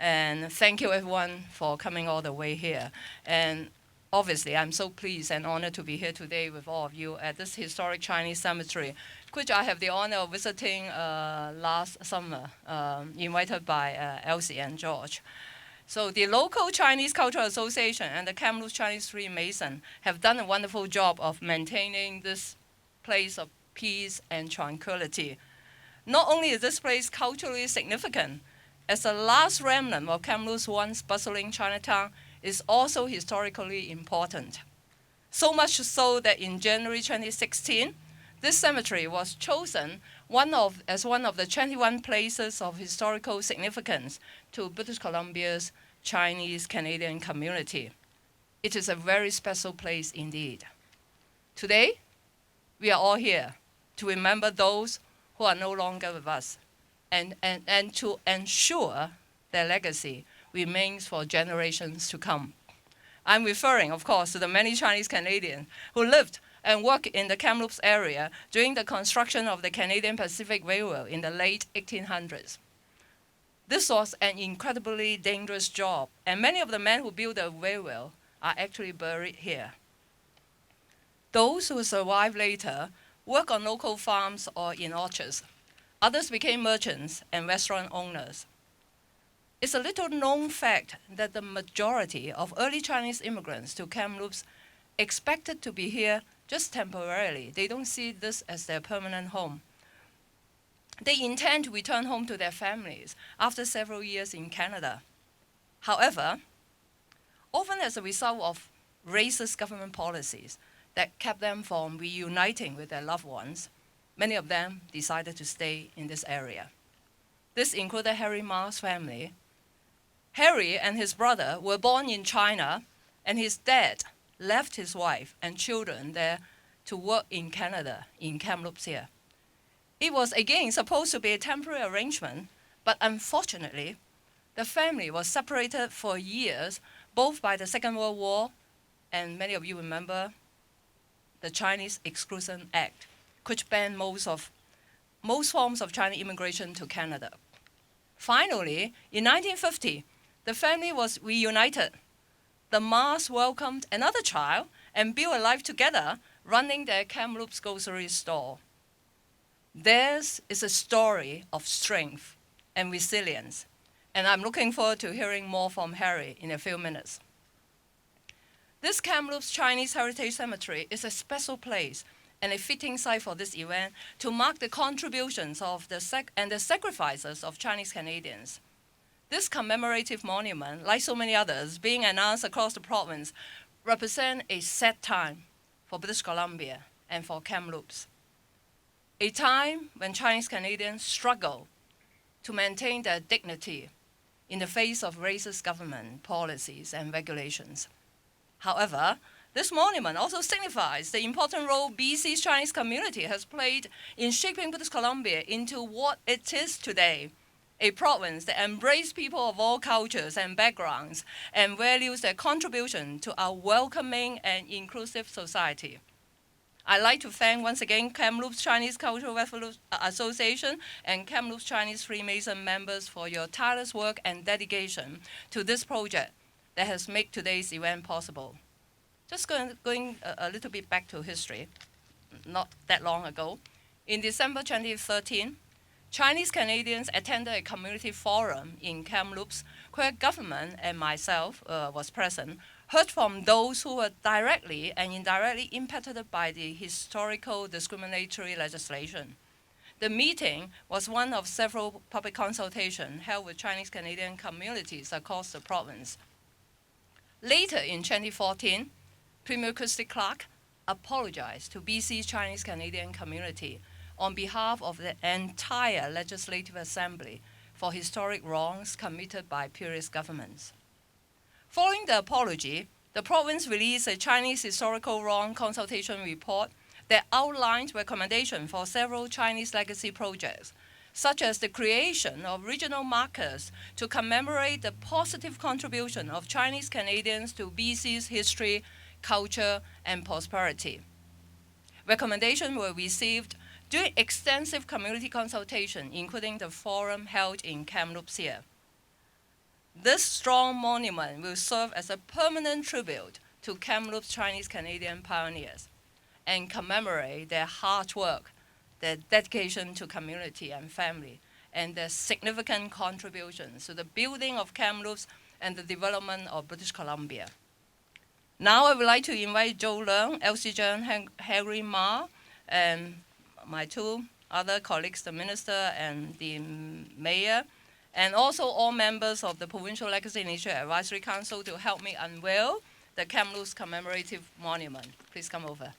And thank you everyone for coming all the way here. And obviously, I'm so pleased and honored to be here today with all of you at this historic Chinese cemetery, which I have the honor of visiting last summer, invited by Elsie and George. So the local Chinese Cultural Association and the Kamloops Chinese Freemason have done a wonderful job of maintaining this place of peace and tranquility. Not only is this place culturally significant, as the last remnant of Kamloops' once bustling Chinatown, is also historically important. So much so that in January 2016, this cemetery was chosen as one of the 21 places of historical significance to British Columbia's Chinese Canadian community. It is a very special place indeed. Today, we are all here to remember those who are no longer with us and to ensure their legacy remains for generations to come. I'm referring, of course, to the many Chinese Canadians who lived and worked in the Kamloops area during the construction of the Canadian Pacific Railroad in the late 1800s. This was an incredibly dangerous job, and many of the men who built the railroad are actually buried here. Those who survived later worked on local farms or in orchards. Others became merchants and restaurant owners. It's a little known fact that the majority of early Chinese immigrants to Kamloops expected to be here just temporarily. They don't see this as their permanent home. They intend to return home to their families after several years in Canada. However, often as a result of racist government policies that kept them from reuniting with their loved ones, many of them decided to stay in this area. This included Harry Ma's family. Harry and his brother were born in China, and his dad left his wife and children there to work in Canada, in Kamloops here. It was again supposed to be a temporary arrangement, but unfortunately, the family was separated for years, both by the Second World War, and many of you remember the Chinese Exclusion Act, which banned most forms of Chinese immigration to Canada. Finally, in 1950, the family was reunited. The Mas welcomed another child and built a life together, running their Kamloops grocery store. Theirs is a story of strength and resilience, and I'm looking forward to hearing more from Harry in a few minutes. This Kamloops Chinese Heritage Cemetery is a special place and a fitting site for this event to mark the contributions of the sacrifices of Chinese Canadians. This commemorative monument, like so many others being announced across the province, represents a sad time for British Columbia and for Kamloops. A time when Chinese Canadians struggle to maintain their dignity in the face of racist government policies and regulations. However, this monument also signifies the important role BC's Chinese community has played in shaping British Columbia into what it is today, a province that embraces people of all cultures and backgrounds and values their contribution to our welcoming and inclusive society. I'd like to thank once again Kamloops Chinese Cultural Association and Kamloops Chinese Freemason members for your tireless work and dedication to this project that has made today's event possible. Just going a little bit back to history, not that long ago, in December 2013, Chinese Canadians attended a community forum in Kamloops where government and myself was present, heard from those who were directly and indirectly impacted by the historical discriminatory legislation. The meeting was one of several public consultations held with Chinese Canadian communities across the province. Later in 2014, Premier Christy Clark apologized to BC's Chinese Canadian community on behalf of the entire Legislative Assembly for historic wrongs committed by previous governments. Following the apology, the province released a Chinese historical wrong consultation report that outlined recommendations for several Chinese legacy projects, such as the creation of regional markers to commemorate the positive contribution of Chinese Canadians to BC's history, culture, and prosperity. Recommendations were received during extensive community consultation, including the forum held in Kamloops here. This strong monument will serve as a permanent tribute to Kamloops Chinese Canadian pioneers and commemorate their hard work, their dedication to community and family, and their significant contributions to the building of Kamloops and the development of British Columbia. Now I would like to invite Joe Leung, Elsie Zhang, Harry Ma, and my two other colleagues, the minister and the mayor, and also all members of the Provincial Legacy Initiative Advisory Council to help me unveil the Kamloops Commemorative Monument. Please come over.